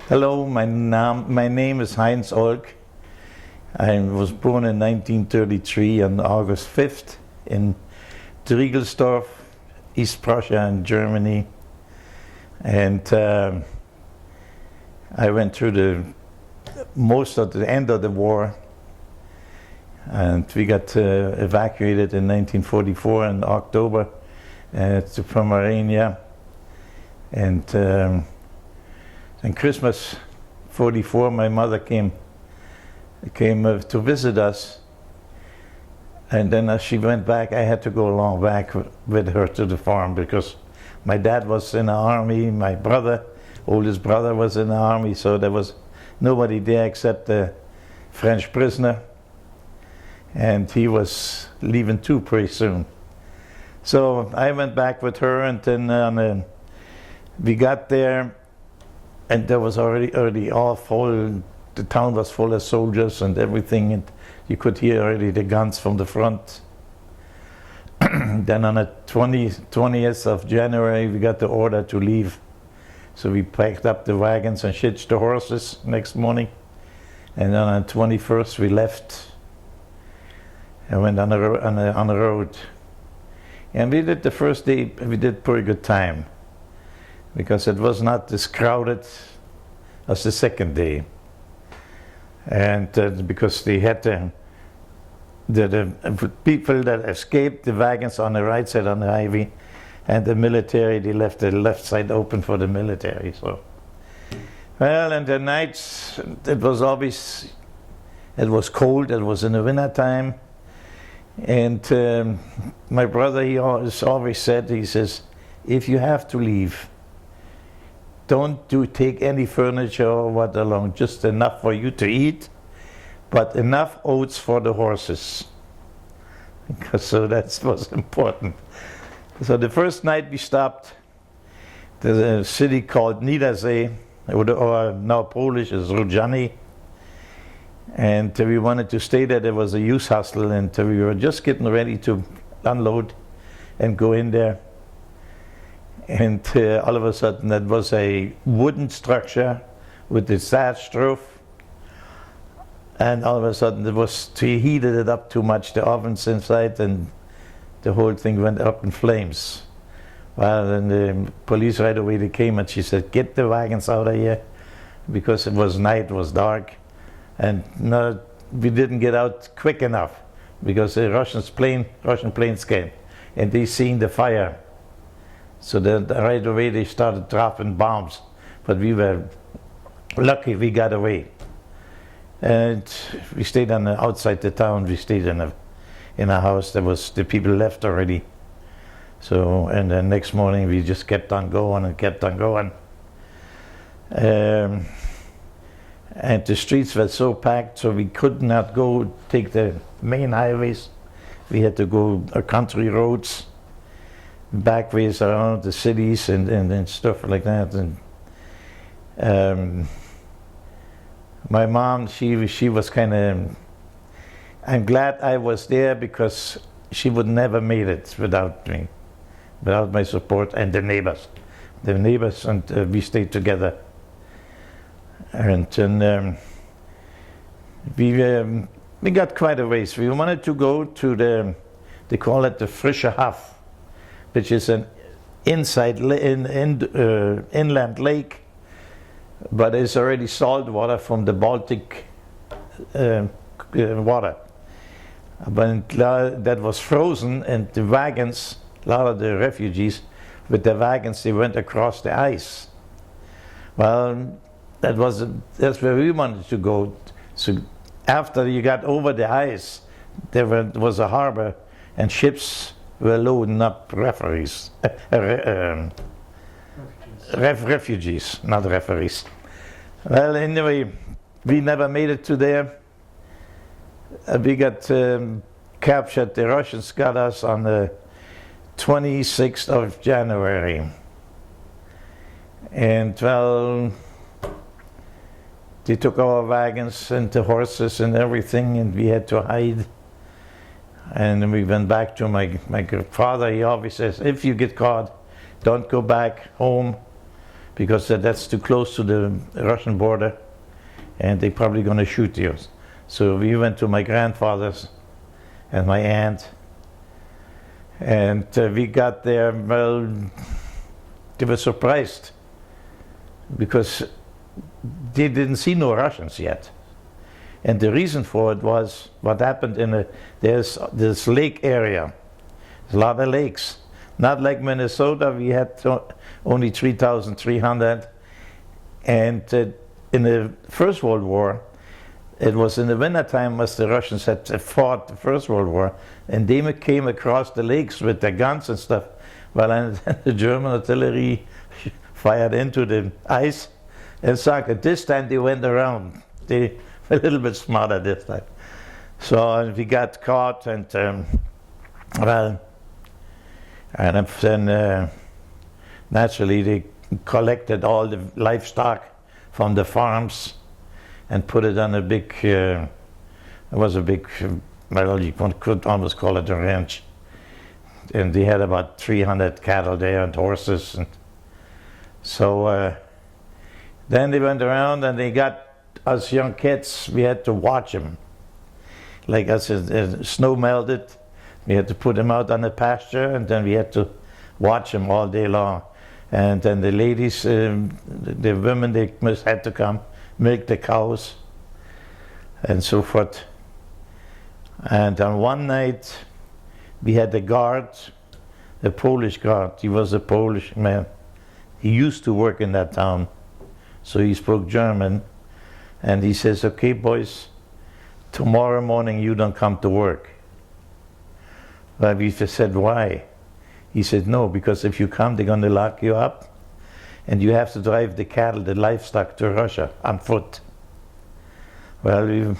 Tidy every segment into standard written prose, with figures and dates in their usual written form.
Hello, my name is Heinz Olk. I was born in 1933 on August 5th in Driegelsdorf, East Prussia in Germany. And I went through most of the end of the war, and we got evacuated in 1944 in October to Pomerania. And Christmas '44, my mother came to visit us, and then as she went back, I had to go along back with her to the farm because my dad was in the army, my oldest brother was in the army, so there was nobody there except the French prisoner, and he was leaving too pretty soon. So I went back with her, and then we got there, and there was already all full. The town was full of soldiers and everything, and you could hear already the guns from the front. Then on the 20th of January, we got the order to leave. So we packed up the wagons and hitched the horses next morning. And then on the 21st, we left and went on the road. And we did the first day, we did pretty good time, because it was not as crowded as the second day. And because they had the people that escaped the wagons on the right side on the highway, and the military, they left the left side open for the military. So, well, and the nights, it was cold, it was in the winter time. And my brother, he always said, he says, if you have to leave, don't take any furniture or what along, just enough for you to eat, but enough oats for the horses. So that was important. So the first night we stopped, there's a city called Niedersee, or now Polish is Rujani. And we wanted to stay there. There was a youth hostel, and we were just getting ready to unload and go in there. And all of a sudden, that was a wooden structure with the thatched roof. And all of a sudden, he heated it up too much, the ovens inside, and the whole thing went up in flames. Well, then the police right away, they came, and she said, get the wagons out of here, because it was night, it was dark. And no, we didn't get out quick enough, because the Russian planes came, and they seen the fire. So then right away they started dropping bombs, but we were lucky we got away. And we stayed outside the town. We stayed in a house. The people left already. So, and then next morning we just kept on going and kept on going. And the streets were so packed, so we could not take the main highways. We had to go country roads, back ways around the cities and stuff like that. And my mom, she was kind of, I'm glad I was there, because she would never made it without me, without my support, and the neighbors, and we stayed together. And then we got quite a ways. We wanted to go to they call it the Frische Haff, which is an inland lake, but it's already salt water from the Baltic water. But that was frozen, and the wagons, a lot of the refugees, with the wagons, they went across the ice. Well, that's where we wanted to go. So after you got over the ice, there was a harbor, and ships were loading up refugees, not referees. Well, anyway, we never made it to there. We got captured. The Russians got us on the 26th of January. And well, they took our wagons and the horses and everything, and we had to hide. And we went back to my father. He always says, if you get caught, don't go back home, because that's too close to the Russian border, and they're probably going to shoot you. So we went to my grandfather's and my aunt, and we got there. Well, they were surprised because they didn't see no Russians yet. And the reason for it was what happened there's this lake area. There's a lot of lakes. Not like Minnesota, we had only 3,300. And in the First World War, it was in the wintertime as the Russians had fought the First World War, and they came across the lakes with their guns and stuff. Well, and the German artillery fired into the ice and sunk it. This time they went around. They were a little bit smarter this time. So we got caught, and well, and then naturally they collected all the livestock from the farms and put it on a big, it was a big, well, you could almost call it a ranch. And they had about 300 cattle there and horses. And so then they went around and they got us young kids, we had to watch them. Like as snow melted, we had to put them out on the pasture, and then we had to watch them all day long. And then the ladies, the women, they must had to come milk the cows and so forth. And on one night we had a guard, a Polish guard. He was a Polish man. He used to work in that town, so he spoke German. And he says, okay boys, tomorrow morning you don't come to work. Well, we said, why? He said, no, because if you come, they're going to lock you up, and you have to drive the cattle, the livestock, to Russia on foot. Well,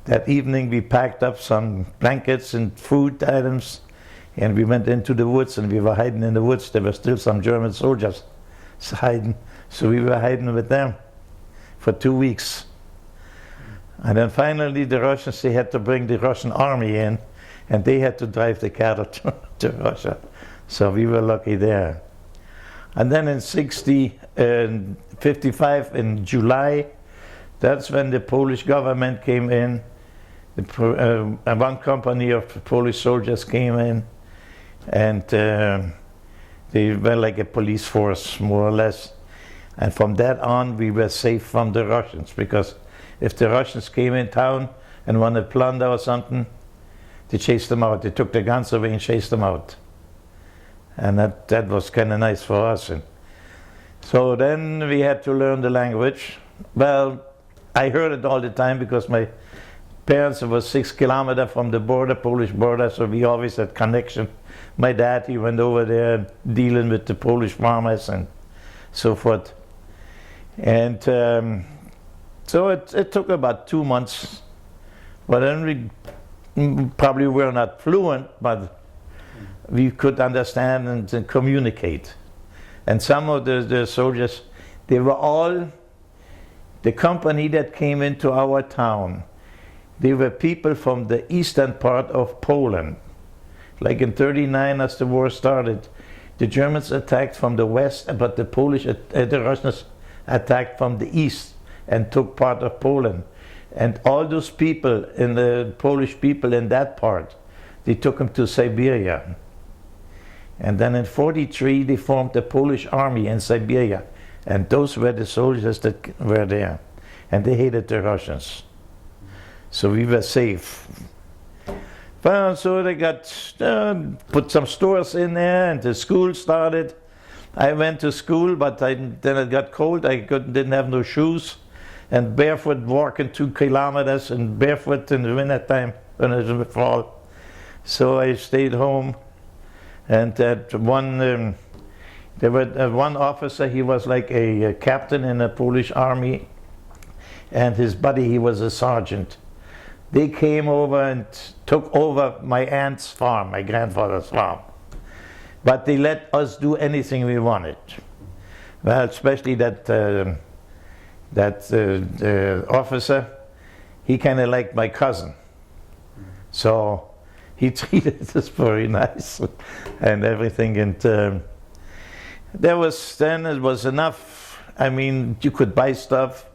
that evening we packed up some blankets and food items, and we went into the woods, and we were hiding in the woods. There were still some German soldiers hiding, so we were hiding with them for 2 weeks. And then finally the Russians, they had to bring the Russian army in, and they had to drive the cattle to Russia. So we were lucky there. And then in 55 in July, that's when the Polish government came in. One company of Polish soldiers came in, and they were like a police force, more or less. And from that on, we were safe from the Russians, because if the Russians came in town and wanted to plunder or something, they chased them out. They took the guns away and chased them out. And that was kind of nice for us. And so then we had to learn the language. Well, I heard it all the time because my parents were 6 kilometers from the border, Polish border, so we always had connection. My dad, he went over there dealing with the Polish farmers and so forth. And so it took about 2 months. But then we probably were not fluent, but we could understand and communicate. And some of the soldiers, they were all, the company that came into our town, they were people from the eastern part of Poland. Like in 39, as the war started, the Germans attacked from the west, but the Russians attacked from the east and took part of Poland. And all those people, the Polish people in that part, they took them to Siberia. And then in 43, they formed the Polish army in Siberia. And those were the soldiers that were there. And they hated the Russians. So we were safe. Well, so they got, put some stores in there, and the school started. I went to school, but then it got cold. I didn't have no shoes. And barefoot walking 2 kilometers, and barefoot in the winter time when it was fall. So I stayed home. And there was one officer, he was like a captain in the Polish army, and his buddy, he was a sergeant. They came over and took over my aunt's farm, my grandfather's farm. But they let us do anything we wanted. Well, especially that officer, he kind of liked my cousin. So he treated us very nice and everything. And Then it was enough. I mean, you could buy stuff.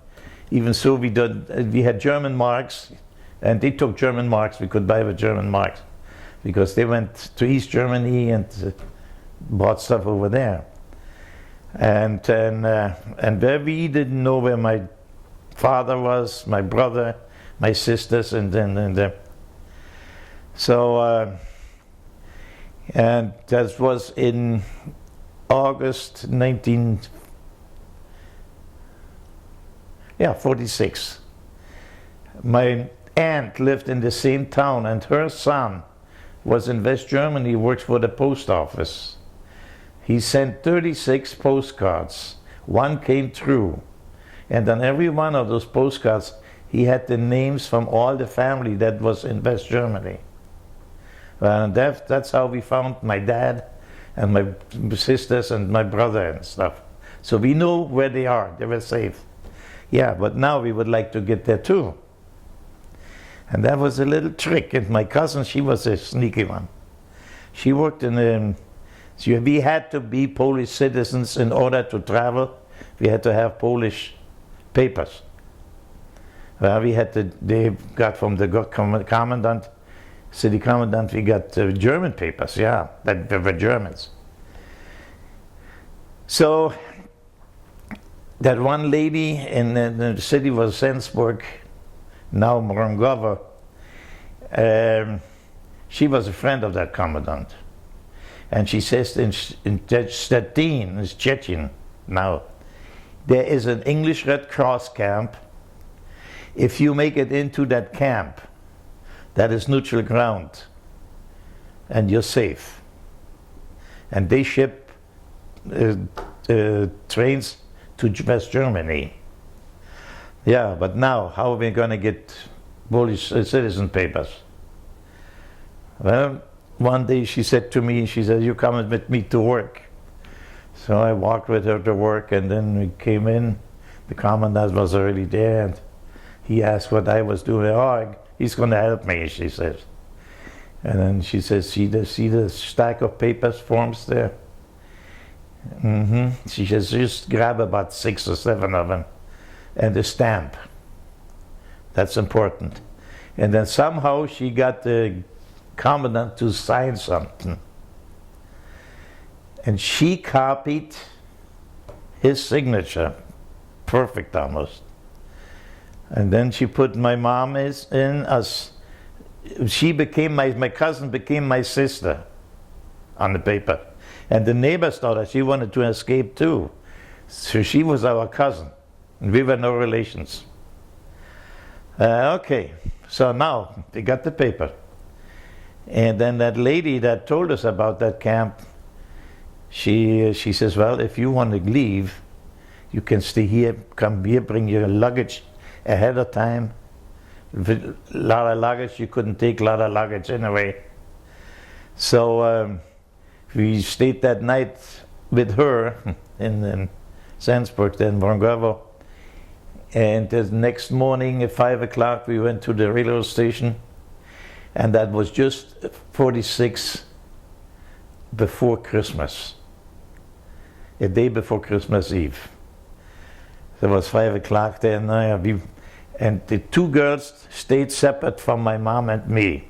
Even so, we had German marks, and they took German marks. We could buy with German marks because they went to East Germany and bought stuff over there. And where we didn't know where my father was, my brother, my sisters, and so and that was in August 1946. My aunt lived in the same town, and her son was in West Germany. He worked for the post office. He sent 36 postcards. One came through, and on every one of those postcards he had the names from all the family that was in West Germany. And that's how we found my dad and my sisters and my brother and stuff. So we know where they are. They were safe. Yeah, but now we would like to get there too. And that was a little trick. And my cousin, she was a sneaky one. She worked in so we had to be Polish citizens in order to travel. We had to have Polish papers. Well, they got from the commandant, city commandant, we got German papers, yeah, that were Germans. So that one lady in the city was Sensburg, now Mrongovo, she was a friend of that commandant. And she says in Stettin, it's Chechen now, there is an English Red Cross camp. If you make it into that camp, that is neutral ground, and you're safe. And they ship trains to West Germany. Yeah, but now, how are we going to get Polish citizen papers? Well, one day she said to me, she said, you come with me to work. So I walked with her to work, and then we came in. The commandant was already there, and he asked what I was doing. Oh, he's going to help me, she says. And then she says, see the stack of papers, forms there? She says, just grab about 6 or 7 of them, and a stamp. That's important. And then somehow she got the commandant to sign something. And she copied his signature, perfect almost. And then she put my mom in as, she became my cousin became my sister on the paper. And the neighbor's daughter, she wanted to escape too. So she was our cousin, and we were no relations. Okay, so now they got the paper. And then that lady that told us about that camp, she says, well, if you want to leave, you can stay here, come here, bring your luggage ahead of time. A lot of luggage, you couldn't take a lot of luggage anyway. So we stayed that night with her in Salzburg, then Mrongovo. And the next morning at 5 o'clock, we went to the railroad station. And that was just 46 before Christmas, a day before Christmas Eve. It was 5 o'clock then, and the 2 girls stayed separate from my mom and me.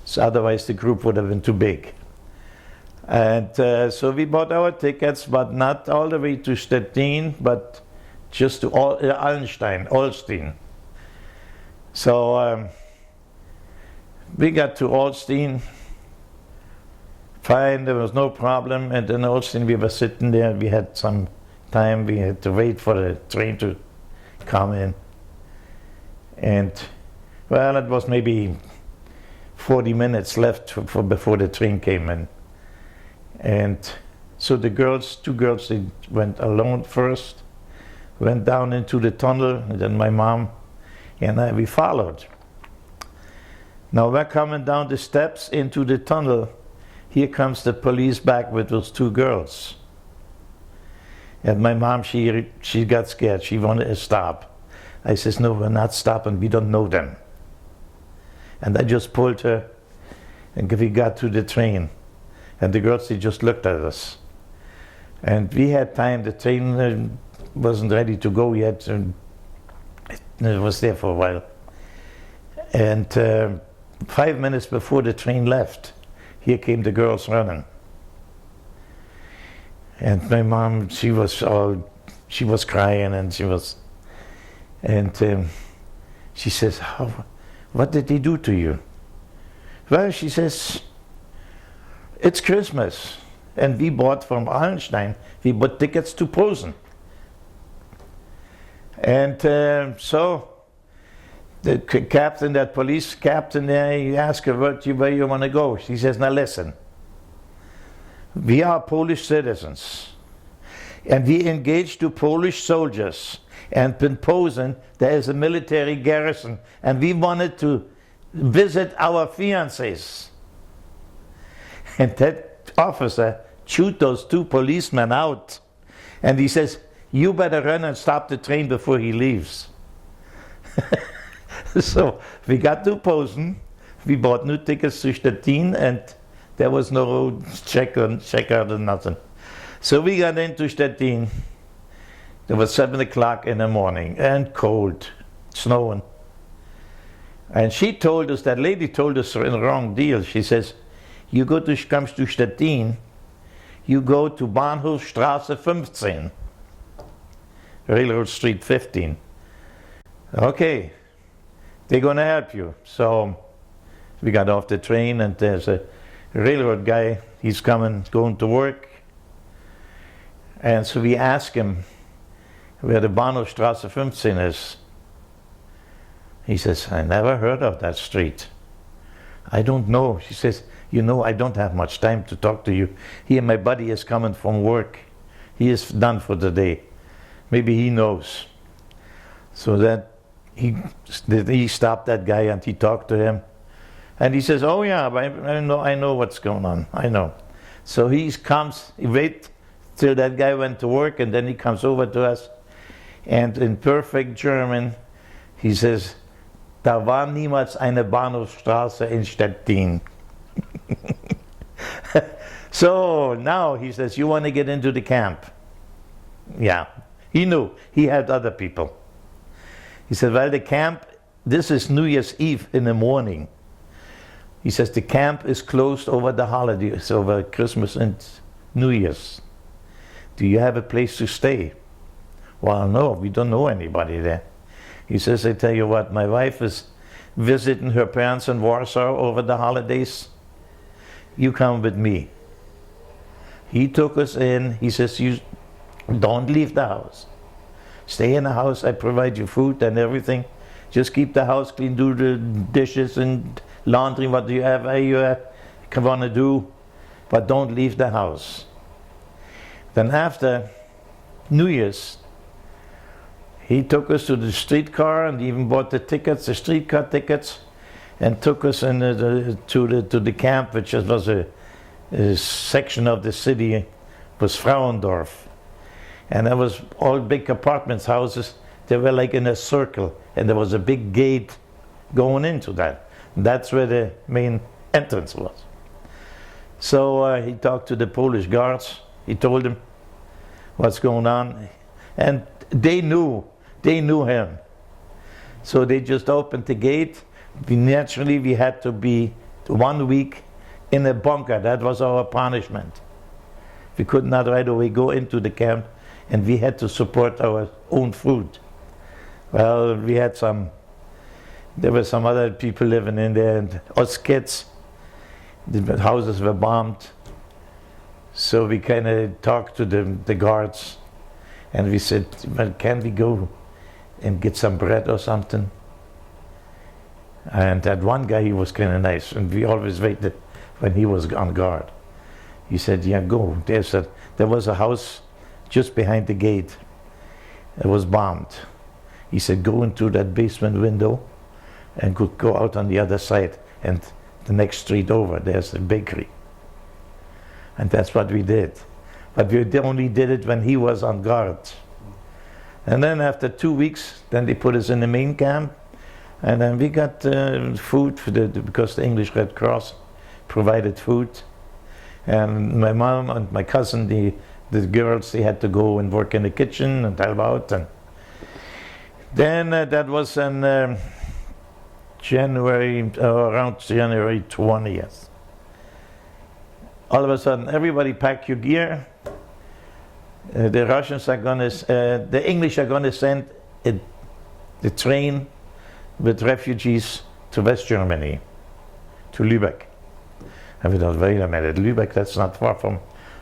So otherwise the group would have been too big. And so we bought our tickets, but not all the way to Stettin, but just to Olstein. So we got to Olstein, fine, there was no problem. And in Olstein we were sitting there, we had some time, we had to wait for the train to come in. And well, it was maybe 40 minutes left before the train came in. And so the 2 girls, they went alone first, went down into the tunnel, and then my mom and I, we followed. Now we're coming down the steps into the tunnel. Here comes the police back with those 2 girls. And my mom, she got scared. She wanted to stop. I says, no, we're not stopping. We don't know them. And I just pulled her, and we got to the train. And the girls, they just looked at us. And we had time, the train wasn't ready to go yet, and it was there for a while. And 5 minutes before the train left, here came the girls running. And my mom, she was crying, and she says, what did they do to you? Well, she says, it's Christmas, and we bought from Allenstein, we bought tickets to Posen. And so the captain, that police captain there, he asked her where you want to go. She says, now listen, we are Polish citizens, and we engaged to Polish soldiers, and in Posen there is a military garrison, and we wanted to visit our fiancés. And that officer chewed those two policemen out, and he says, you better run and stop the train before he leaves. So we got to Posen, we bought new tickets to Stettin, and there was no checkout or nothing. So we got into Stettin. It was 7 o'clock in the morning, and cold, snowing. And she told us, that lady told us in the wrong deal. She says, you comes to Stettin, you go to Bahnhofstraße 15, Railroad Street 15. Okay, they're going to help you. So we got off the train, and there's a railroad guy, he's going to work. And so we asked him where the Bahnhofstraße 15 is. He says, I never heard of that street. I don't know. She says, you know, I don't have much time to talk to you. Here, my buddy is coming from work. He is done for the day. Maybe he knows. So that he stopped that guy and he talked to him. And he says, oh yeah, I know what's going on. I know. So he waits till that guy went to work, and then he comes over to us. And in perfect German, he says, da war niemals eine Bahnhofstraße in Stettin. So now he says, you want to get into the camp? Yeah, he knew. He had other people. He said, well, the camp, this is New Year's Eve in the morning. He says, the camp is closed over the holidays, over Christmas and New Year's. Do you have a place to stay? Well, no, we don't know anybody there. He says, I tell you what, my wife is visiting her parents in Warsaw over the holidays. You come with me. He took us in. He says, you don't leave the house. Stay in the house. I provide you food and everything. Just keep the house clean, do the dishes and laundry, what you want to do, but don't leave the house. Then after New Year's, he took us to the streetcar and even bought the tickets, the streetcar tickets, and took us to the camp, which was a section of the city, was Frauendorf. And there was all big apartments, houses. They were like in a circle, and there was a big gate going into that. That's where the main entrance was. So he talked to the Polish guards. He told them what's going on, and they knew him. So they just opened the gate. We had to be 1 week in a bunker. That was our punishment. We could not right away go into the camp, and we had to support our own food. Well, there were some other people living in there, and us kids, the houses were bombed. So we kind of talked to the guards, and we said, well, can we go and get some bread or something? And that one guy, he was kind of nice, and we always waited when he was on guard. He said, yeah, go. There was a house just behind the gate. It was bombed. He said, go into that basement window and could go out on the other side, and the next street over, there's a bakery. And that's what we did. But we only did it when he was on guard. And then after 2 weeks, then they put us in the main camp, and then we got food because the English Red Cross provided food. And my mom and my cousin, they the girls, they had to go and work in the kitchen and help out. And then that was in around January 20th. All of a sudden, everybody pack your gear. The Russians are gonna, the English are gonna send the train with refugees to West Germany, to Lübeck. And we thought, wait a minute, Lübeck, that's not far from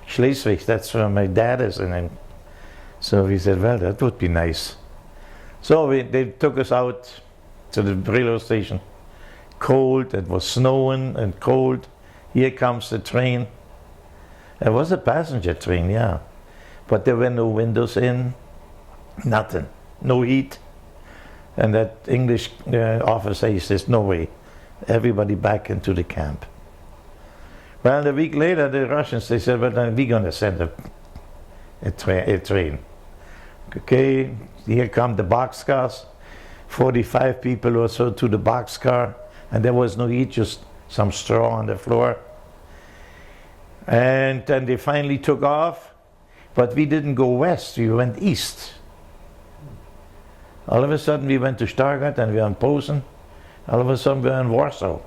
Schleswig, that's where my dad is. And so we said, well, that would be nice. So they took us out to the railroad station. Cold, it was snowing and cold. Here comes the train. It was a passenger train, yeah. But there were no windows in, nothing, no heat. And that English officer, he says, no way, everybody back into the camp. Well, a week later, the Russians, they said, well, then we're going to send a train. Okay, here come the boxcars, 45 people or so to the boxcar, and there was no heat, just some straw on the floor. And then they finally took off, but we didn't go west, we went east. All of a sudden we went to Stargard and we were in Posen. All of a sudden we were in Warsaw.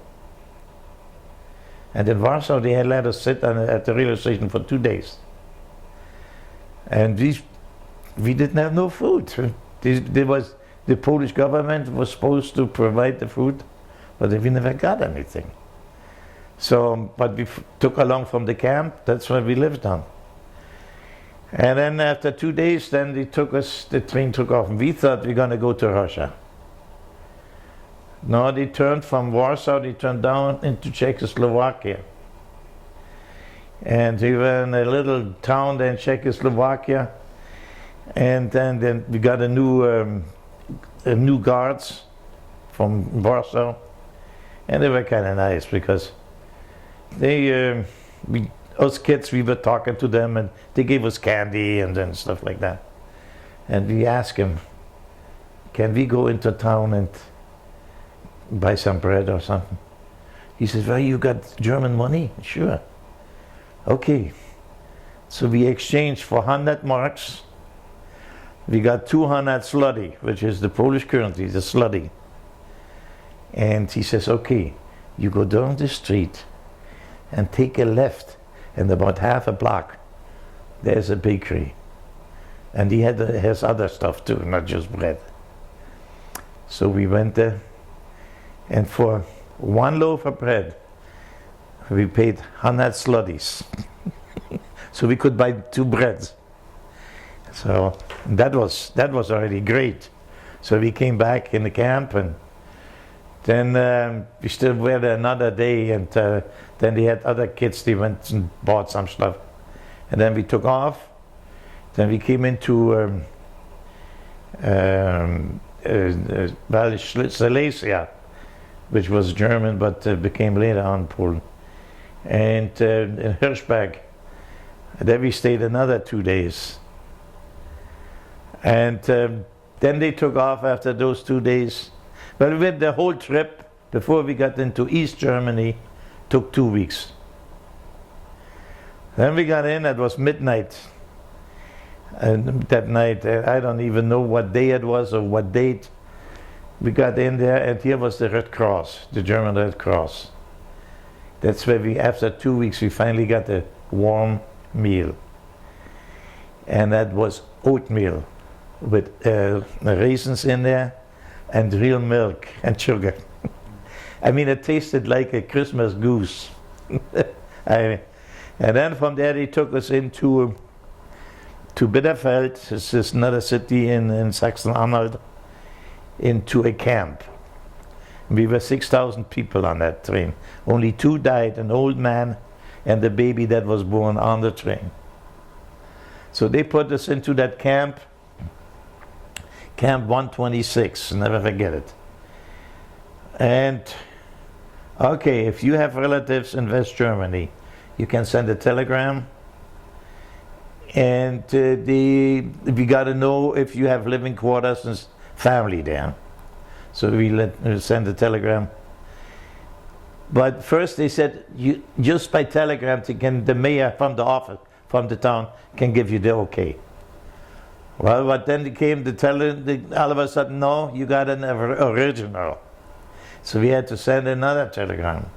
And in Warsaw they had let us sit at the railway station for 2 days. And we didn't have no food. The Polish government was supposed to provide the food, but we never got anything. So, but we took along from the camp, that's where we lived on. And then after 2 days, then they took us, the train took off, and we thought we were going to go to Russia. No, they turned from Warsaw, they turned down into Czechoslovakia. And we were in a little town there in Czechoslovakia, and then we got a new guards from Warsaw, and they were kind of nice because they, us kids, we were talking to them and they gave us candy and then stuff like that. And we asked him, can we go into town and buy some bread or something? He says, well, you got German money? Sure. Okay. So we exchanged for 100 marks. We got 200 zloty, which is the Polish currency, the zloty. And he says, okay, you go down the street and take a left, and about half a block, there's a bakery. And he has other stuff too, not just bread. So we went there, and for 1 loaf of bread, we paid 100 zlotys. So we could buy 2 breads. So that was already great. So we came back in the camp, and then we still were there another day, and then they had other kids, they went and bought some stuff. And then we took off. Then we came into Silesia, which was German, but became later on Poland. And in Hirschberg, there we stayed another 2 days. And then they took off after those 2 days. But we went the whole trip, before we got into East Germany, took 2 weeks. Then we got in, it was midnight. And that night, I don't even know what day it was or what date. We got in there, and here was the Red Cross, the German Red Cross. That's where we, after 2 weeks, we finally got a warm meal. And that was oatmeal with raisins in there and real milk and sugar. I mean, it tasted like a Christmas goose. And then from there they took us into to Bitterfeld, this is another city in Saxony-Anhalt, into a camp. We were 6,000 people on that train. Only 2 died, an old man and the baby that was born on the train. So they put us into that camp, Camp 126, never forget it. And okay, if you have relatives in West Germany, you can send a telegram, and we got to know if you have living quarters and family there. So we send a telegram. But first they said, you just by telegram, the mayor from the office from the town can give you the okay. Well, but then they came to tell it, all of a sudden, no, you got an original. So we had to send another telegram.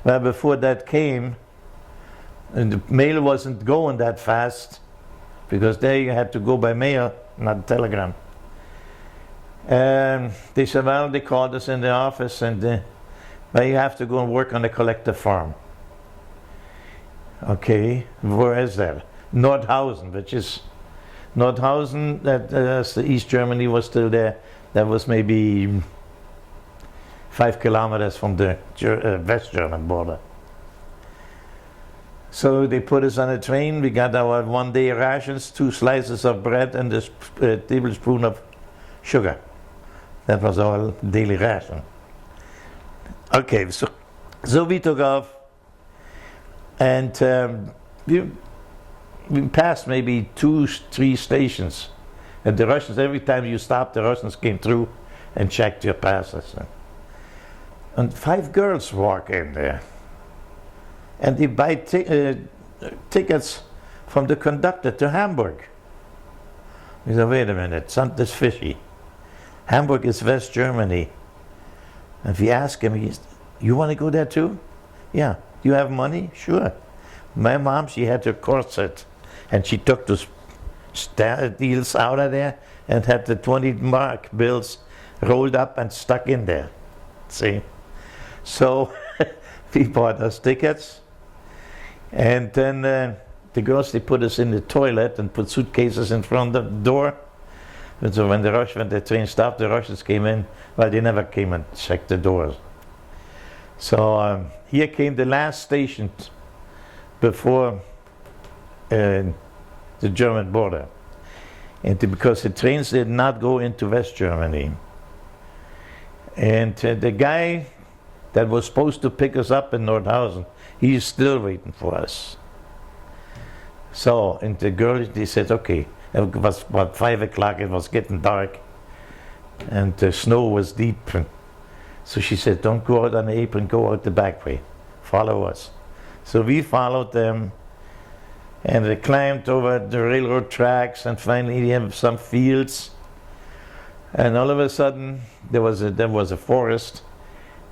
Well, before that came, and the mail wasn't going that fast, because there you had to go by mail, not telegram. And they said, well, they called us in the office, and well, you have to go and work on the collective farm. Okay, where is that? Nordhausen, which is Nordhausen, that's the East Germany was still there. That was maybe 5 kilometers from the West German border. So they put us on a train. We got our one-day rations, 2 slices of bread and a tablespoon of sugar. That was our daily ration. Okay, so we took off, and we passed maybe 2-3 stations. And the Russians, every time you stopped, the Russians came through and checked your passes. And 5 girls walk in there. And they buy tickets from the conductor to Hamburg. We said, wait a minute, something's fishy. Hamburg is West Germany. And we ask him, you want to go there too? Yeah. You have money? Sure. My mom, she had her corset, and she took those deals out of there and had the 20-mark bills rolled up and stuck in there. See? So we bought us tickets, and then the girls, they put us in the toilet and put suitcases in front of the door. And so when the train stopped, the Russians came in. Well, they never came and checked the doors. So here came the last station before the German border. And because the trains did not go into West Germany. And the guy that was supposed to pick us up in Nordhausen, he's still waiting for us. So, and the girl, they said, okay, it was about 5 o'clock, it was getting dark, and the snow was deep. And so she said, don't go out on the apron, go out the back way, follow us. So we followed them, and they climbed over the railroad tracks, and finally they have some fields. And all of a sudden, there was a forest,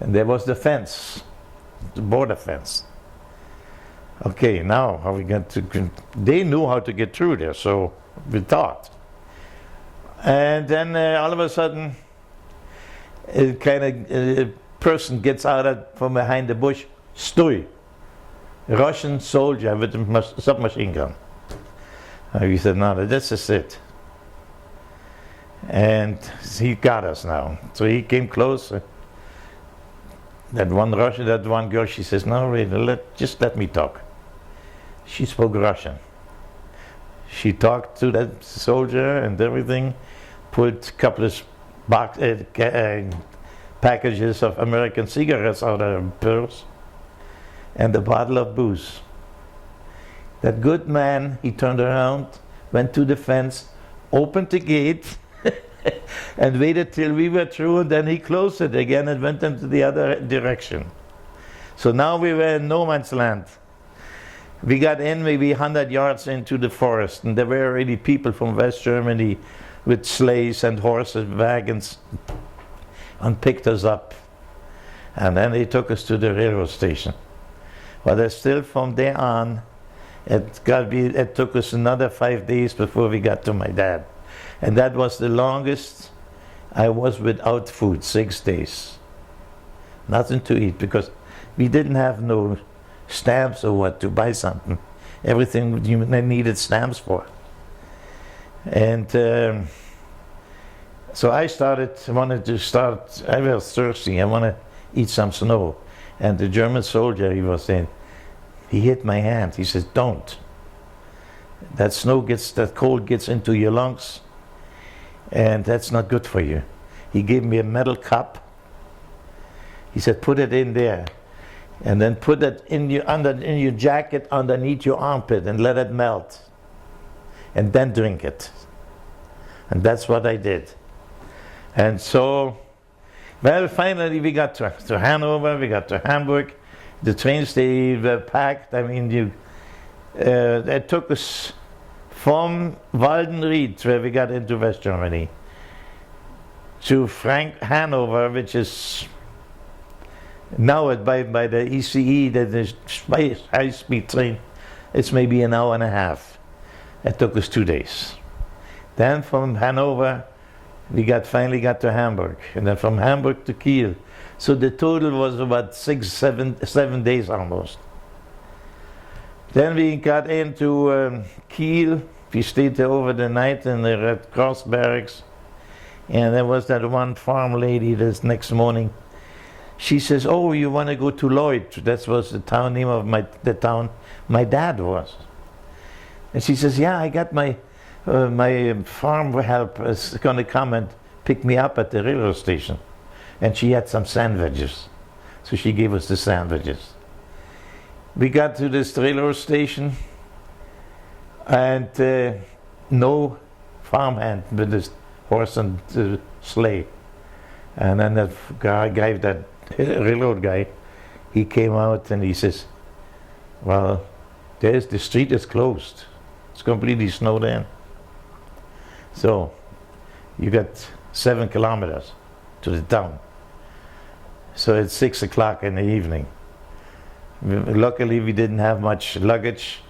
and there was the fence, the border fence. Okay, now how we got to? They knew how to get through there, so we thought. And then all of a sudden, a person gets out from behind the bush. Stoy, a Russian soldier with a submachine gun. And we said, no, this is it. And he got us now. So he came close. That one Russian, that one girl, she says, no, wait, just let me talk. She spoke Russian. She talked to that soldier and everything, put a couple of packages of American cigarettes out of her purse, and a bottle of booze. That good man, he turned around, went to the fence, opened the gate, and waited till we were through, and then he closed it again and went into the other direction. So now we were in no man's land. We got in maybe 100 yards into the forest, and there were already people from West Germany with sleighs and horses, wagons, and picked us up. And then they took us to the railroad station. But still from there on, it took us another 5 days before we got to my dad. And that was the longest I was without food, 6 days. Nothing to eat, because we didn't have no stamps or what to buy something. Everything you needed stamps for. And so I wanted to start, I was thirsty, I want to eat some snow. And the German soldier, he was saying, he hit my hand. He says, don't. That cold gets into your lungs, and that's not good for you. He gave me a metal cup. He said, put it in there, and then put it in your jacket underneath your armpit and let it melt, and then drink it. And that's what I did. And so, well, finally we got to Hanover, we got to Hamburg. The trains, they were packed. I mean, That took us from Waldenried, where we got into West Germany, to Hanover, which is now by the ECE, the high-speed train. It's maybe an hour and a half. It took us 2 days. Then from Hanover, we finally got to Hamburg, and then from Hamburg to Kiel. So the total was about 7 days almost. Then we got into Kiel. We stayed there over the night in the Red Cross barracks. And there was that one farm lady this next morning. She says, "Oh, you want to go to Lloyd?" That was the town name of the town my dad was. And she says, "Yeah, I got my farm help is going to come and pick me up at the railroad station." And she had some sandwiches. So she gave us the sandwiches. We got to this railroad station, and no farmhand with his horse and sleigh. And then that railroad guy, he came out and he says, "Well, the street is closed. It's completely snowed in. So you got 7 kilometers to the town." So it's 6 o'clock in the evening. Luckily, we didn't have much luggage,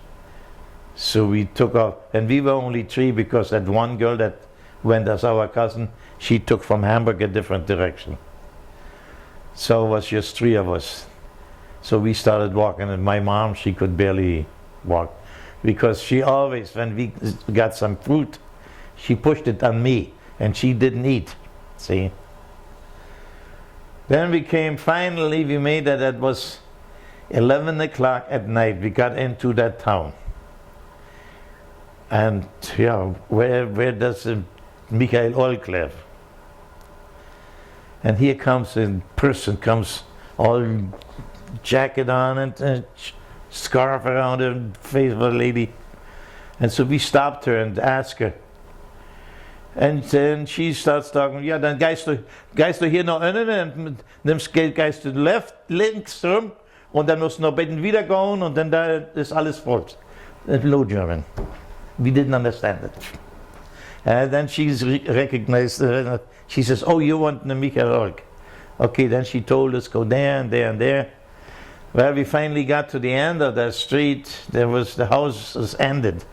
so we took off. And we were only 3 because that one girl that went as our cousin, she took from Hamburg a different direction. So it was just 3 of us. So we started walking, and my mom, she could barely walk, because she always, when we got some fruit, she pushed it on me, and she didn't eat, see. Then finally we made it. That was 11 o'clock at night. We got into that town. And yeah, where does Michael Olk live? And here comes a person, comes all jacket on and a scarf around her face of a lady. And so we stopped her and asked her. And then she starts talking, "Ja, dann gehst du hier noch innen und gehst du links rum und dann musst du noch bitten wieder gehen und dann da ist alles voll." Low German. We didn't understand it. And then she's recognized, she says, "Oh, you want the Michael Olk." Okay, then she told us, go there and there and there. Well, we finally got to the end of that street. The house was ended.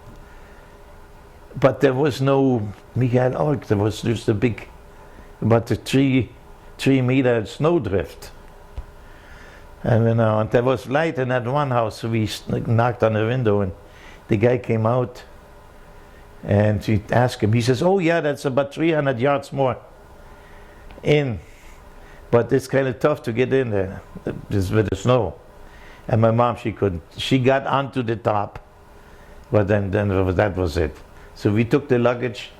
But there was no Michael Olk. There was just a big, about a 3-meter snowdrift. And there was light in that one house, so we knocked on the window, and the guy came out, and we asked him. He says, "Oh yeah, that's about 300 yards more in, but it's kind of tough to get in there with the snow." And my mom, she couldn't. She got onto the top, but then that was it. So we took the luggage,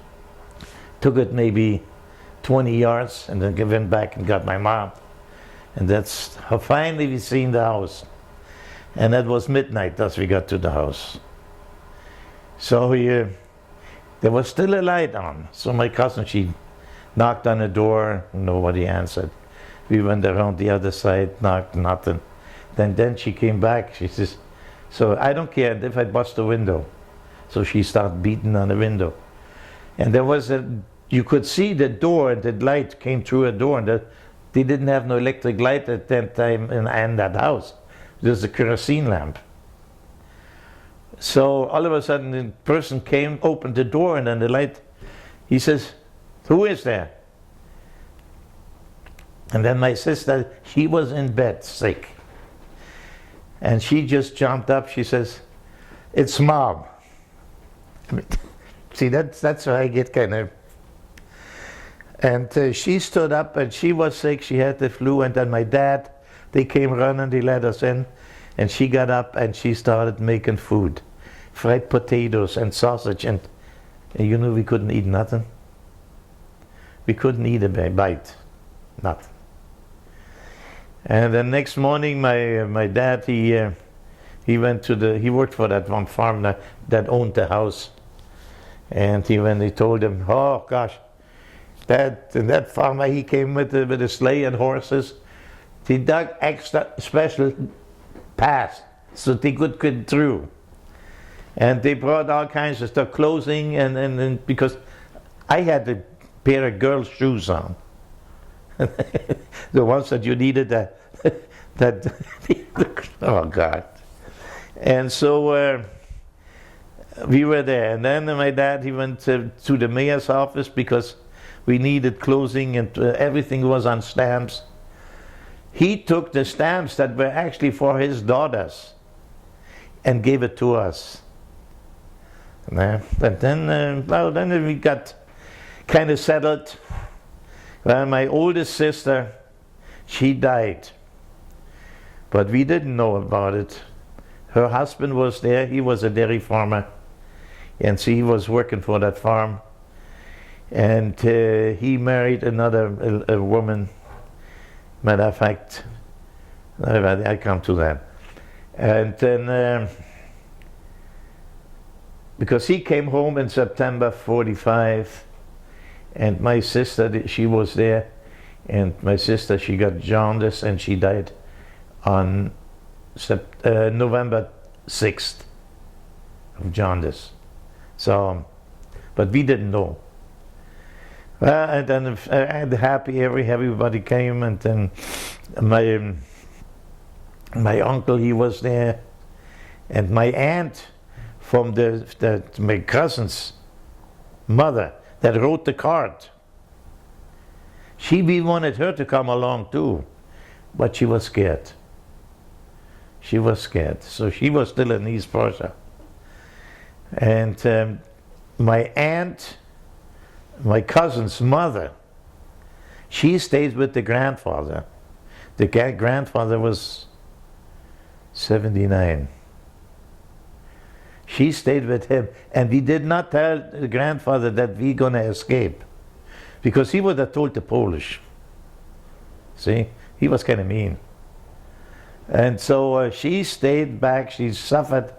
took it maybe 20 yards, and then went back and got my mom. And that's how finally we seen the house. And that was midnight as we got to the house. So there was still a light on. So my cousin, she knocked on the door, nobody answered. We went around the other side, knocked, nothing. Then she came back, she says, "So I don't care if I bust the window." So she started beating on the window. And there was you could see the door, and the light came through a door, and they didn't have no electric light at that time in that house. There was a kerosene lamp. So all of a sudden the person came, opened the door, and then the light, he says, "Who is there?" And then my sister, she was in bed, sick. And she just jumped up, she says, "It's Mom." See, that's why I get kind of. And she stood up, and she was sick, she had the flu, and then my dad, they came running, they let us in, and she got up and she started making food. Fried potatoes and sausage, and we couldn't eat nothing. We couldn't eat a bite, nothing. And the next morning, my dad, he worked for that one farm that owned the house. And when they told him, "Oh gosh, that farmer, he came with a sleigh and horses, they dug extra special paths so they could get through." And they brought all kinds of stuff, clothing, and because I had a pair of girls' shoes on. The ones that you needed oh God. And so we were there. And then my dad, he went to the mayor's office because we needed clothing and everything was on stamps. He took the stamps that were actually for his daughters and gave it to us. But then, then we got kind of settled. Well, my oldest sister, she died. But we didn't know about it. Her husband was there. He was a dairy farmer. And so he was working for that farm. And he married another a woman. Matter of fact, I come to that. And then, because he came home in September 45, and my sister, she was there, and my sister, she got jaundice and she died on November 6th of jaundice. So, but we didn't know. Well, and then I had happy everybody came, and then my uncle, he was there, and my aunt from my cousin's mother that wrote the card. We wanted her to come along too, but she was scared. She was scared, so she was still in East Prussia. And my aunt, my cousin's mother, she stayed with the grandfather. The grandfather was 79. She stayed with him, and we did not tell the grandfather that we're going to escape, because he would have told the Polish. See, he was kind of mean. And so she stayed back, she suffered,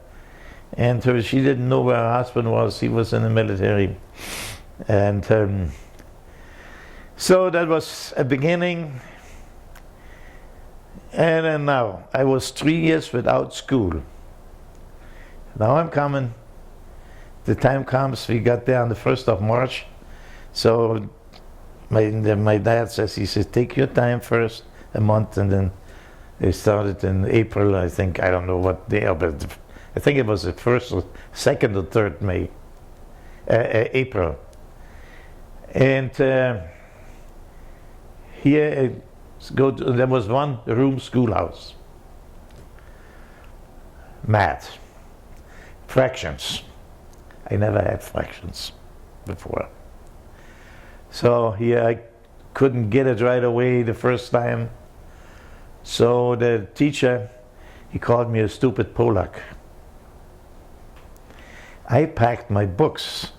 and she didn't know where her husband was. He was in the military. And so that was a beginning. And then now, I was 3 years without school. Now I'm coming. The time comes, we got there on the 1st of March. So my dad says, he says, take your time first, a month, and then they started in April, I think. I don't know what day, but I think it was the 1st or 2nd or 3rd May, April. And here, there was one room schoolhouse. Math. Fractions. I never had fractions before. So here I couldn't get it right away the first time. So the teacher, he called me a stupid Polak. I packed my books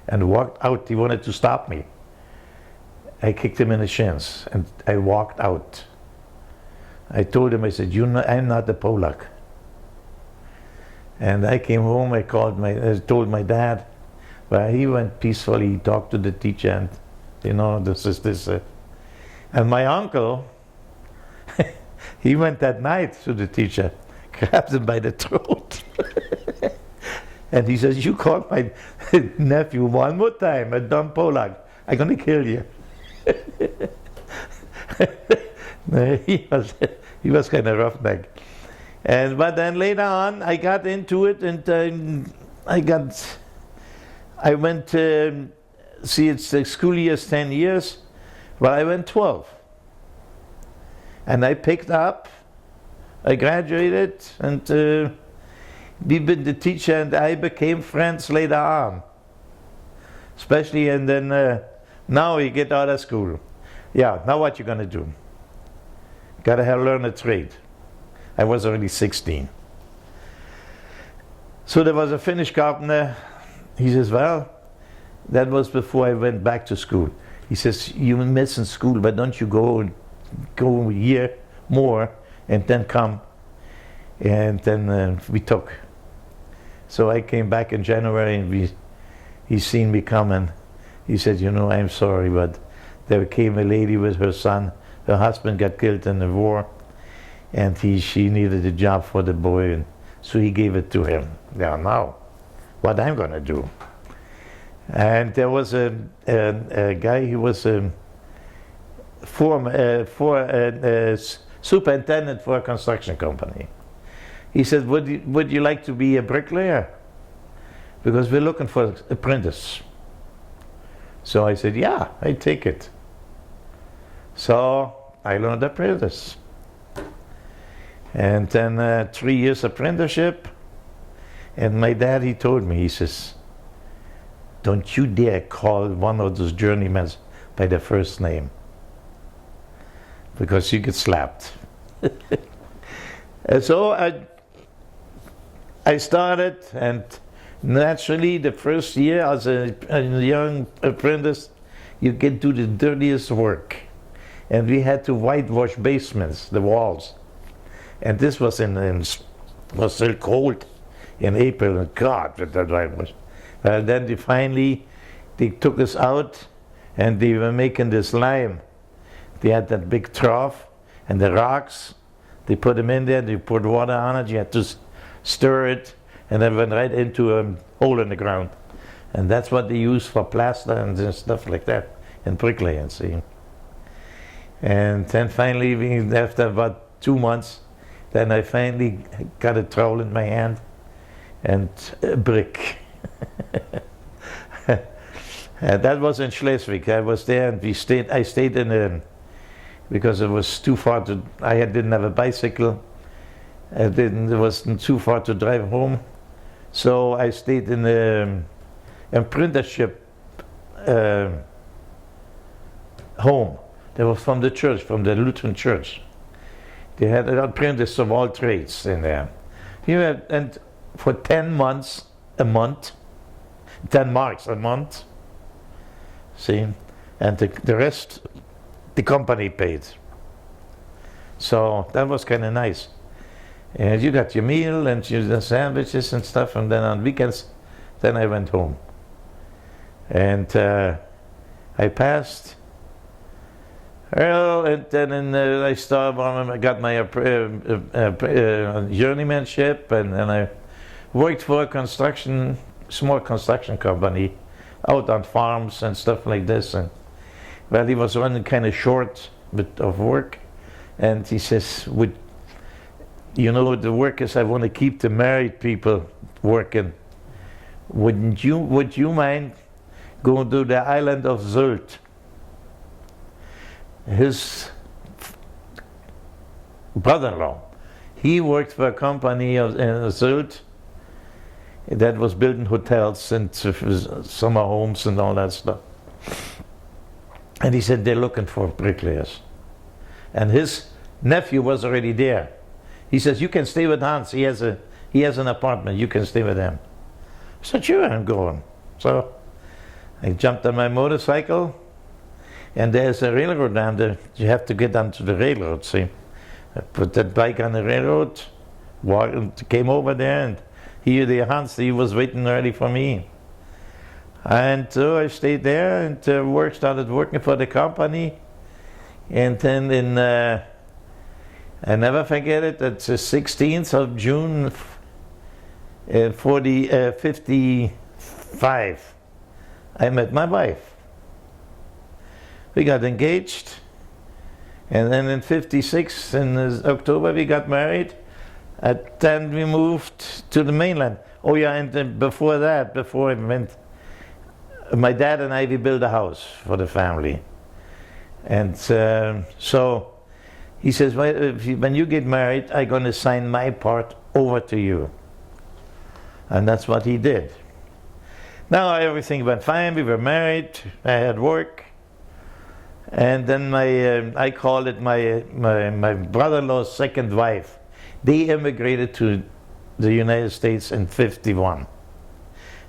and walked out. He wanted to stop me. I kicked him in the shins and I walked out. I told him, I said, I'm not a Polak. And I came home, I told my dad. Well, he went peacefully, he talked to the teacher, and this is this. And my uncle, he went that night to the teacher, grabbed him by the throat. And he says, you called my nephew one more time, a dumb Polak, I'm going to kill you. He was kind of roughneck. But then later on, I got into it, and I went, see, it's the school year's 10 years, but I went 12. And I picked up, I graduated, and the teacher and I became friends later on. Especially, and then now you get out of school. Yeah, now what you gonna do? Gotta learn a trade. I was already 16. So there was a Finnish carpenter. He says, well, that was before I went back to school. He says, you're missing school, but don't you go a year more and then come. And then we took. So I came back in January, and he seen me coming. He said, I'm sorry, but there came a lady with her son. Her husband got killed in the war. And she needed a job for the boy, and so he gave it to him. yeah, now, what I'm going to do. And there was a guy who was superintendent for a construction company. He said, would you like to be a bricklayer? Because we're looking for apprentice. So I said, yeah, I take it. So I learned apprentice. And then 3 years apprenticeship. And my dad, he told me, he says, don't you dare call one of those journeymen by their first name, because you get slapped. And so I started, and naturally the first year as a young apprentice, you get to the dirtiest work. And we had to whitewash basements, the walls. And this was was still cold in April, and God, that was. Then they took us out, and they were making this lime. They had that big trough, and the rocks, they put them in there, they put water on it, you had to stir it, and then went right into a hole in the ground. And that's what they use for plaster and stuff like that, and bricklaying, see. And then finally, after about 2 months, then I finally got a trowel in my hand and a brick. And that was in Schleswig. I was there, and I stayed in a, because it was too far to, didn't have a bicycle. It wasn't too far to drive home. So I stayed in a apprenticeship home. That was from the church, from the Lutheran church. They had an apprentice of all trades in there. And for 10 months, a month, 10 marks a month, see, and the rest the company paid. So that was kind of nice. And you got your meal and the sandwiches and stuff, and then on weekends, then I went home. And I passed. Well, and then I got my journeymanship, and then I worked for a small construction company out on farms and stuff like this. And well, he was running kind of short of work, and he says, the workers, I want to keep the married people working. Would you mind going to the island of Sylt? His brother-in-law, he worked for a company in Sylt that was building hotels and summer homes and all that stuff. And he said, they're looking for bricklayers. And his nephew was already there. He says, you can stay with Hans. He has an apartment. You can stay with him. I said, sure, I'm going. So I jumped on my motorcycle, and there's a railroad down there. You have to get onto the railroad, see. I put that bike on the railroad, came over there, and Hans, he was waiting already for me. And so I stayed there and started working for the company. And then I never forget it, it's the 16th of June, 55, I met my wife. We got engaged, and then in 56, in October, we got married. Then we moved to the mainland. Oh yeah, and before I went, my dad and I, we built a house for the family. And so he says, well, when you get married, I'm going to sign my part over to you. And that's what he did. Now everything went fine, we were married, I had work. And then I call it my brother-in-law's second wife. They immigrated to the United States in 51.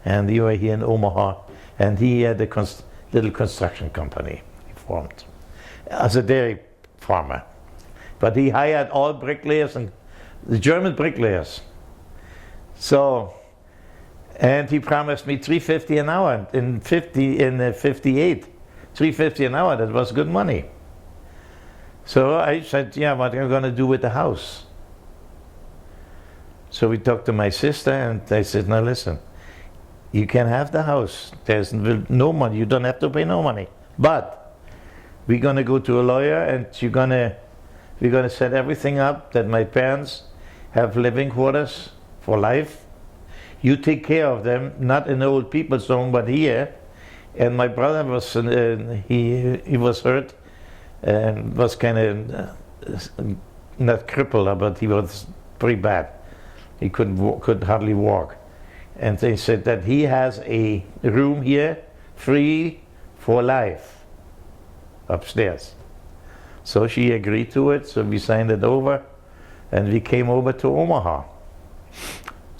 And they were here in Omaha. And he had a little construction company he formed as a dairy farmer. But he hired all bricklayers and the German bricklayers. So, and he promised me $3.50 an hour in 58. $3.50 an hour, that was good money. So I said, yeah, what am I going to do with the house? So we talked to my sister, and I said, now listen, you can have the house. There's no money. You don't have to pay no money. But we're going to go to a lawyer, and we're going to set everything up that my parents have living quarters for life. You take care of them, not in the old people's home, but here. And my brother was, he was hurt and was kind of not crippled, but he was pretty bad. He could hardly walk. And they said that he has a room here free for life upstairs. So she agreed to it, so we signed it over, and we came over to Omaha.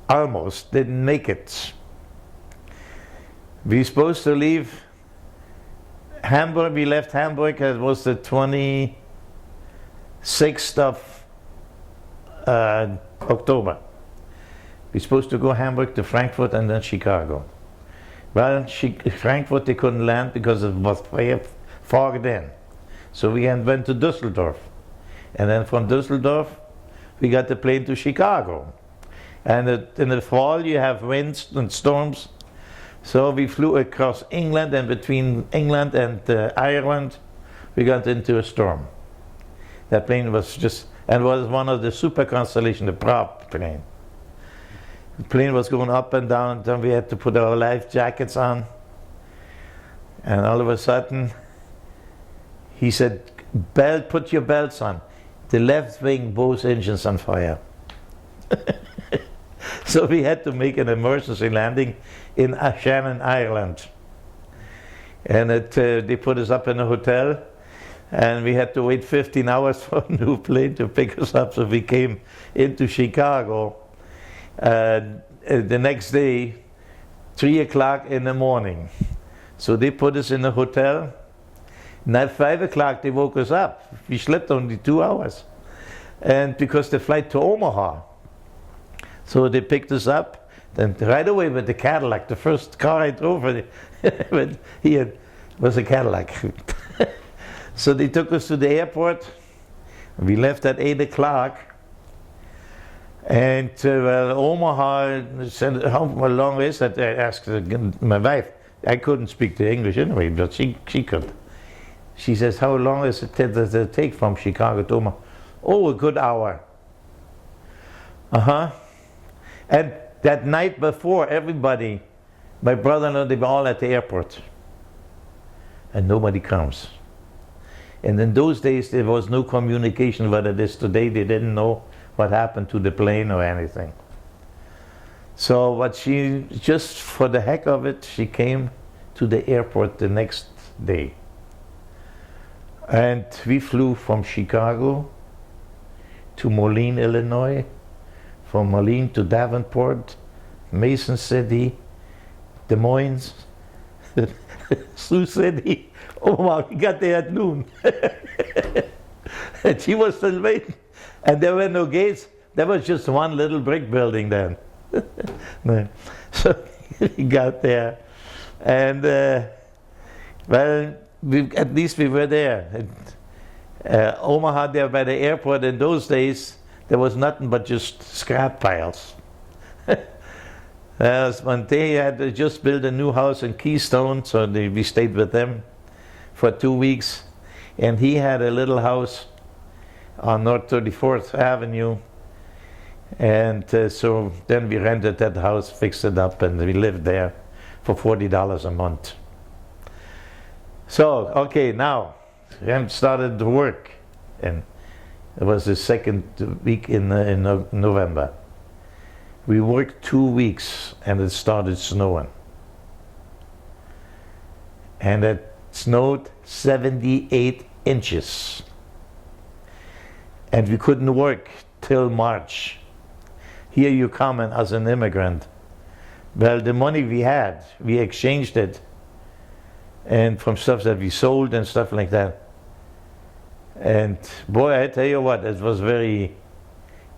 Almost didn't make it. We were supposed to leave Hamburg. We left Hamburg. It was the 26th of October. We were supposed to go Hamburg to Frankfurt and then Chicago. Well, Frankfurt they couldn't land because it was fogged in. So we went to Düsseldorf. And then from Düsseldorf, we got the plane to Chicago. And in the fall, you have winds and storms. So we flew across England, and between England and Ireland, we got into a storm. That plane was was one of the super constellation, the prop plane. The plane was going up and down, and then we had to put our life jackets on. And all of a sudden, he said, put your belts on. The left wing, both engines on fire. So we had to make an emergency landing in Shannon, Ireland. And they put us up in a hotel, and we had to wait 15 hours for a new plane to pick us up. So we came into Chicago the next day, 3 o'clock in the morning. So they put us in a hotel, and at 5 o'clock they woke us up. We slept only 2 hours. And because the flight to Omaha, so they picked us up, then right away with the Cadillac. The first car I drove was a Cadillac. So they took us to the airport. We left at 8 o'clock. And Omaha said, how long is that? I asked my wife. I couldn't speak the English anyway, but she could. She says, how long does it take from Chicago to Omaha? Oh, a good hour. And that night before, everybody, my brother-in-law, they were all at the airport. And nobody comes. And in those days, there was no communication what it is today. They didn't know what happened to the plane or anything. So what she, just for the heck of it, she came to the airport the next day. And we flew from Chicago to Moline, Illinois, from Moline to Davenport, Mason City, Des Moines, Sioux City. Omaha, we got there at noon. And she was still waiting. And there were no gates. There was just one little brick building then. So we got there. And, well, at least we were there. Omaha, there by the airport, in those days, there was nothing but just scrap piles. One day I had just built a new house in Keystone, so we stayed with them for 2 weeks. And he had a little house on North 34th Avenue. And so then we rented that house, fixed it up, and we lived there for $40 a month. So, okay, now, we started to work. And it was the second week in November. We worked 2 weeks, and it started snowing. And it snowed 78 inches. And we couldn't work till March. Here you come in as an immigrant. Well, the money we had, we exchanged it, and from stuff that we sold and stuff like that. And boy, I tell you what, it was very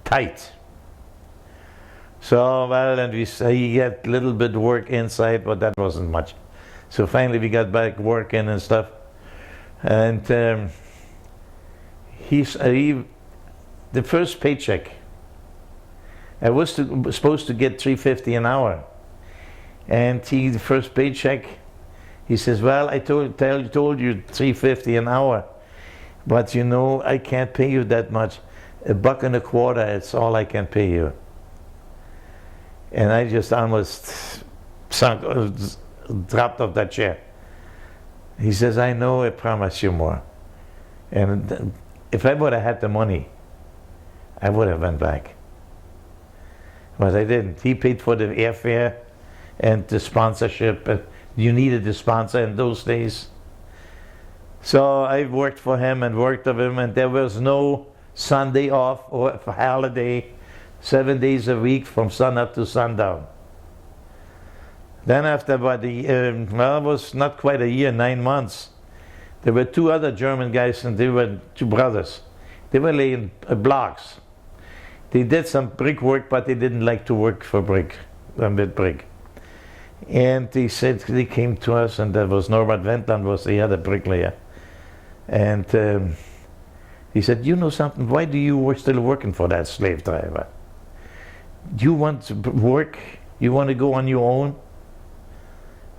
tight. So, well, and he had a little bit work inside, but that wasn't much. So finally we got back working and stuff. And the first paycheck I was supposed to get $3.50 an hour. And the first paycheck, he says, well, I told you $3.50 an hour, but you know, I can't pay you that much. $1.25, it's all I can pay you. And I just almost dropped off that chair. He says, I know, I promise you more. And if I would have had the money, I would have went back. But I didn't. He paid for the airfare and the sponsorship. You needed the sponsor in those days. So I worked for him and worked with him, and there was no Sunday off or holiday, 7 days a week from sunup to sundown. Then after about it was not quite a year, 9 months, there were two other German guys, and they were two brothers. They were laying blocks. They did some brick work, but they didn't like to work for brick, with brick. And they said, they came to us, and that was Norbert Wendland, was the other bricklayer. And he said, you know something, why do you still working for that slave driver? Do you want to work? You want to go on your own?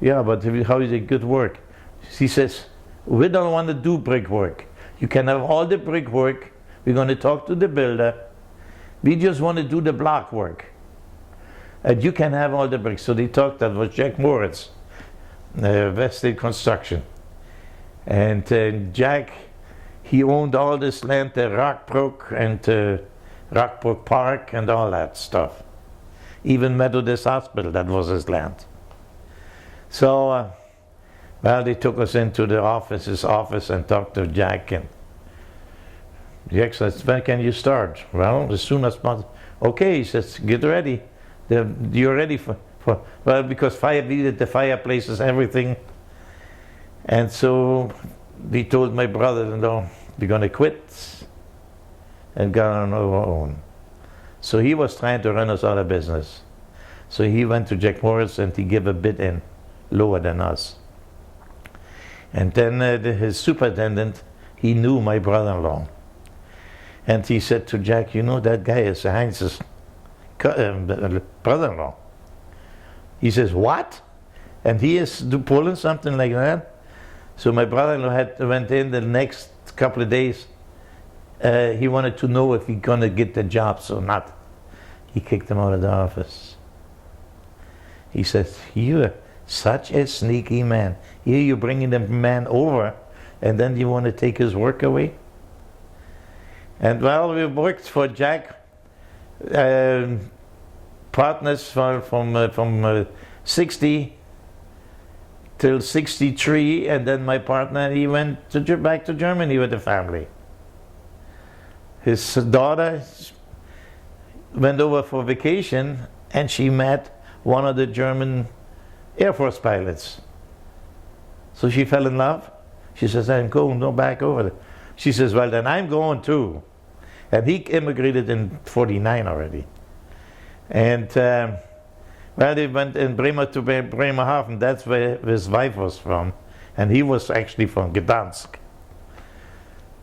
Yeah, but how is it good work? He says, we don't want to do brick work. You can have all the brick work. We're going to talk to the builder. We just want to do the block work. And you can have all the bricks. So they talked, that was Jack Moritz, Weststate Construction. And Jack, he owned all this land, the Rockbrook and Rockbrook Park and all that stuff. Even Methodist Hospital, that was his land. So, well, they took us into his office and talked to Jack. And Jack says, when can you start? Well, as soon as possible. Okay, he says, get ready. You're ready for well, because we did the fireplaces, everything. And so they told my brother-in-law, we're going to quit and go on our own. So he was trying to run us out of business. So he went to Jack Morris and he gave a bid in lower than us. And then his superintendent, he knew my brother-in-law. And he said to Jack, you know, that guy is Heinz's brother-in-law. He says, what? And he is pulling something like that. So my brother-in-law went in the next couple of days. He wanted to know if he's going to get the jobs or not. He kicked him out of the office. He says, you're such a sneaky man. Here you're bringing the man over, and then you want to take his work away? And well, we worked for Jack, partners from 60 till 63, and then my partner, he went back to Germany with the family. His daughter went over for vacation, and she met one of the German Air Force pilots. So she fell in love. She says, I'm going back over there. She says, well, then I'm going too. And he immigrated in 49 already. And well, they went in Bremer to Bremerhaven. That's where his wife was from. And he was actually from Gdansk.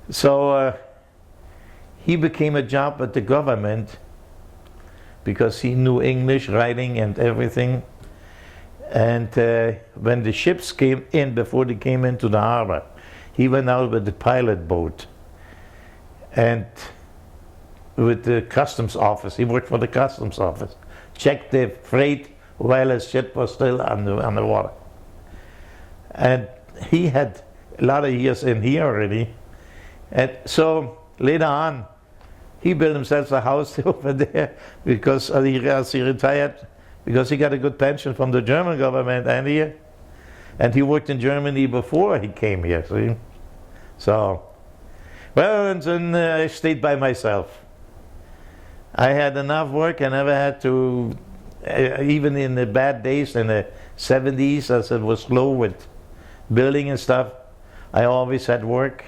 So he became a job at the government because he knew English, writing, and everything. And when the ships came in, before they came into the harbor, he went out with the pilot boat. And with the customs office, he worked for the customs office, checked the freight while his ship was still on the water. And he had a lot of years in here already. And so later on, he built himself a house over there because as he retired, because he got a good pension from the German government and here. And he worked in Germany before he came here, see? So, well, and then I stayed by myself. I had enough work. I never had to, even in the bad days in the 70s, as it was slow with building and stuff, I always had work.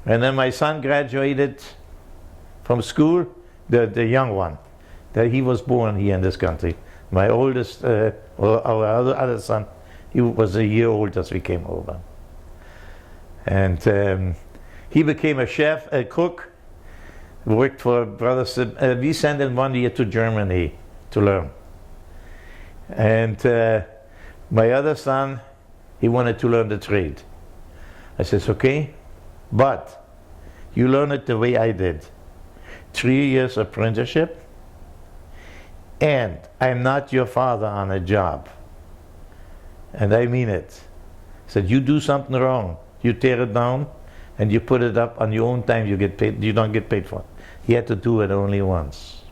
And then my son graduated from school, the young one, that he was born here in this country. My oldest, our other son, he was a year old as we came over. And he became a chef, a cook. worked for brothers. We sent him 1 year to Germany to learn. And my other son, he wanted to learn the trade. I says, okay, but you learn it the way I did. 3 years apprenticeship, and I'm not your father on a job. And I mean it. I said, you do something wrong, you tear it down, and you put it up on your own time, you get paid, you don't get paid for it. He had to do it only once.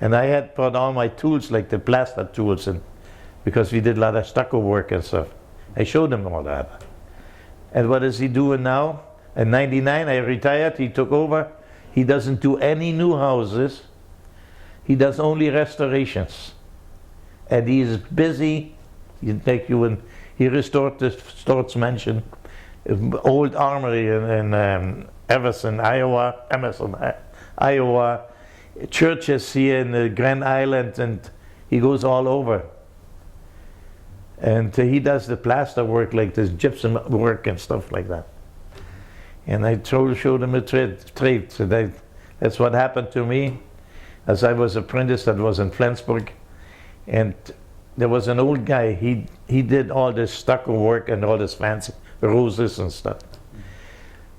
And I had brought all my tools, like the plaster tools, and because we did a lot of stucco work and stuff. I showed him all that. And what is he doing now? In 99, I retired, he took over. He doesn't do any new houses. He does only restorations. And he is busy. He restored the Storts Mansion, old armory in Emerson, Iowa, churches here in the Grand Island, and he goes all over. And he does the plaster work, like this gypsum work and stuff like that. And I showed him a trade. So that's what happened to me. As I was apprentice, that was in Flensburg. And there was an old guy, he did all this stucco work and all this fancy roses and stuff.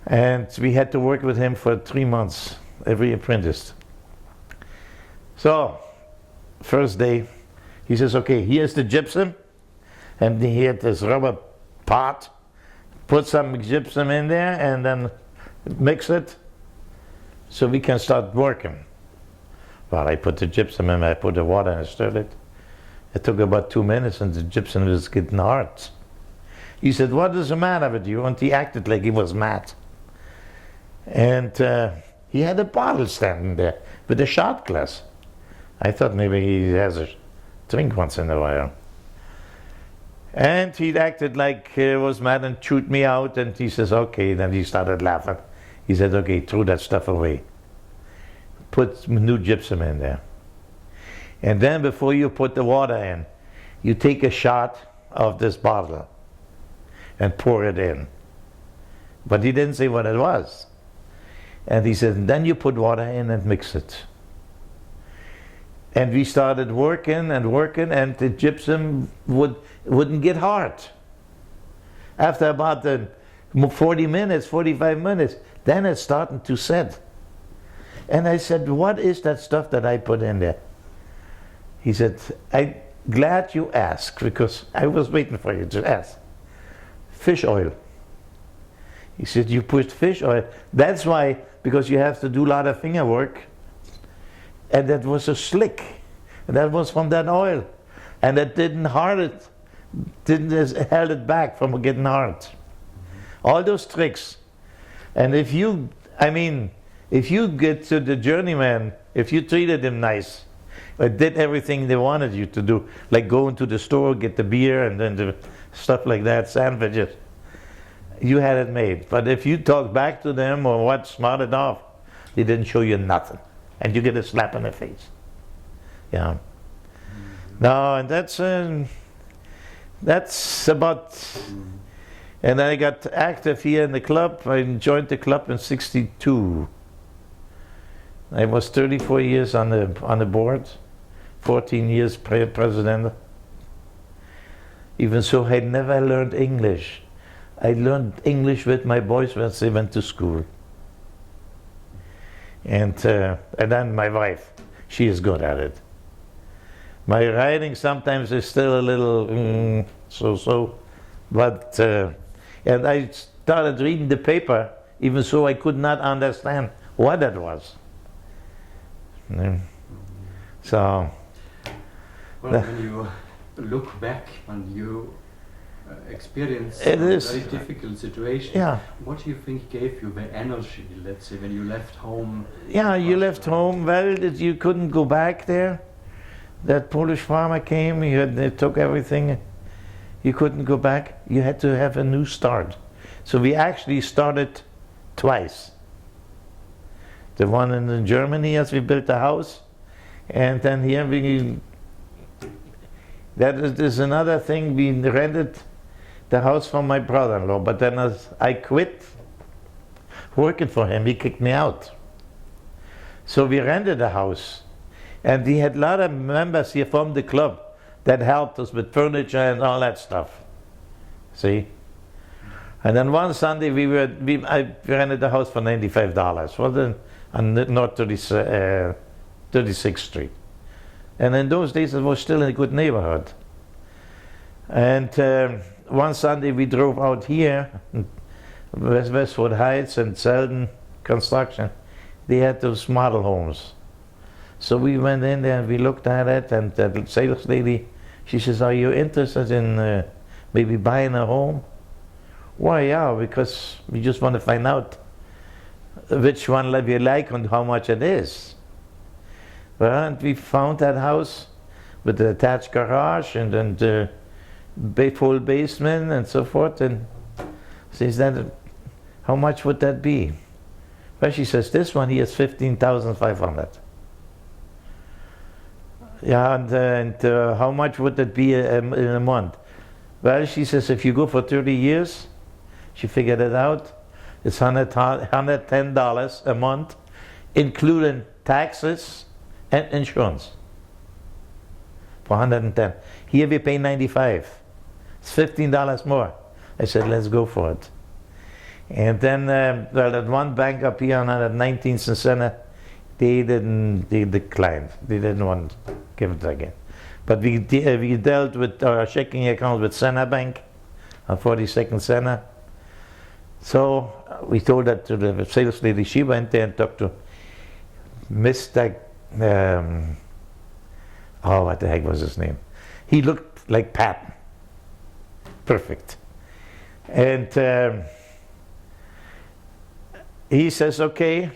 And we had to work with him for 3 months, every apprentice. So, first day, he says, okay, here's the gypsum. And he had this rubber pot, put some gypsum in there and then mix it so we can start working. Well, I put the gypsum in, I put the water and I stirred it. It took about 2 minutes and the gypsum was getting hard. He said, what is the matter with you? And he acted like he was mad. And he had a bottle standing there with a shot glass. I thought maybe he has a drink once in a while. And he acted like he was mad and chewed me out, and he says, okay, then he started laughing. He said, okay, throw that stuff away. Put new gypsum in there. And then before you put the water in, you take a shot of this bottle and pour it in. But he didn't say what it was. And he said, then you put water in and mix it. And we started working, and the gypsum wouldn't get hard. After about 40 minutes, 45 minutes, then it's starting to set. And I said, what is that stuff that I put in there? He said, I'm glad you asked, because I was waiting for you to ask. Fish oil. He said, you put fish oil. That's why, because you have to do a lot of finger work. And that was a slick. And that was from that oil. And that didn't hard it, held it back from getting hard. All those tricks. And if you get to the journeyman, if you treated him nice, or did everything they wanted you to do, like go into the store, get the beer, and then the stuff like that, sandwiches, you had it made. But if you talk back to them or what, smarted off, they didn't show you nothing. And you get a slap in the face. Yeah. No, and that's about. And I got active here in the club. I joined the club in '62. I was 34 years on the board, 14 years president. Even so, I never learned English. I learned English with my boys when they went to school. And then my wife, she is good at it. My writing sometimes is still a little so-so, but and I started reading the paper, even so I could not understand what it was. So. Well, when you look back and you experience it a is very difficult situation, yeah. What do you think gave you the energy, let's say, when you left home? Yeah, you left home, well, you couldn't go back there. That Polish farmer came, they took everything. You couldn't go back. You had to have a new start. So we actually started twice. The one in Germany, as we built the house, and then here that is another thing, we rented the house from my brother-in-law, but then as I quit working for him, he kicked me out. So we rented a house, and we had a lot of members here from the club that helped us with furniture and all that stuff. See? And then one Sunday I rented the house for $95. Well, then on North 36th Street. And in those days, it was still in a good neighborhood. And one Sunday we drove out here, Westwood Heights and Selden Construction. They had those model homes. So we went in there and we looked at it, and the sales lady, she says, "Are you interested in maybe buying a home?" Why, yeah, because we just want to find out which one we like and how much it is. Well, and we found that house with the attached garage and full basement and so forth. And she said, "How much would that be?" Well, she says, "This one here is $15,500. Yeah, and how much would that be in a month? Well, she says, if you go for 30 years, she figured it out, it's $110 a month, including taxes and insurance. For $110. Here we pay $95. It's $15 more. I said, let's go for it. And then, well, that one bank up here on 19th and Center, they declined. They didn't want to give it again. But we dealt with our checking account with Center Bank on 42nd Center. So we told that to the sales lady. She went there and talked to Mr. Oh, what the heck was his name? He looked like Patton. Perfect. And he says, okay.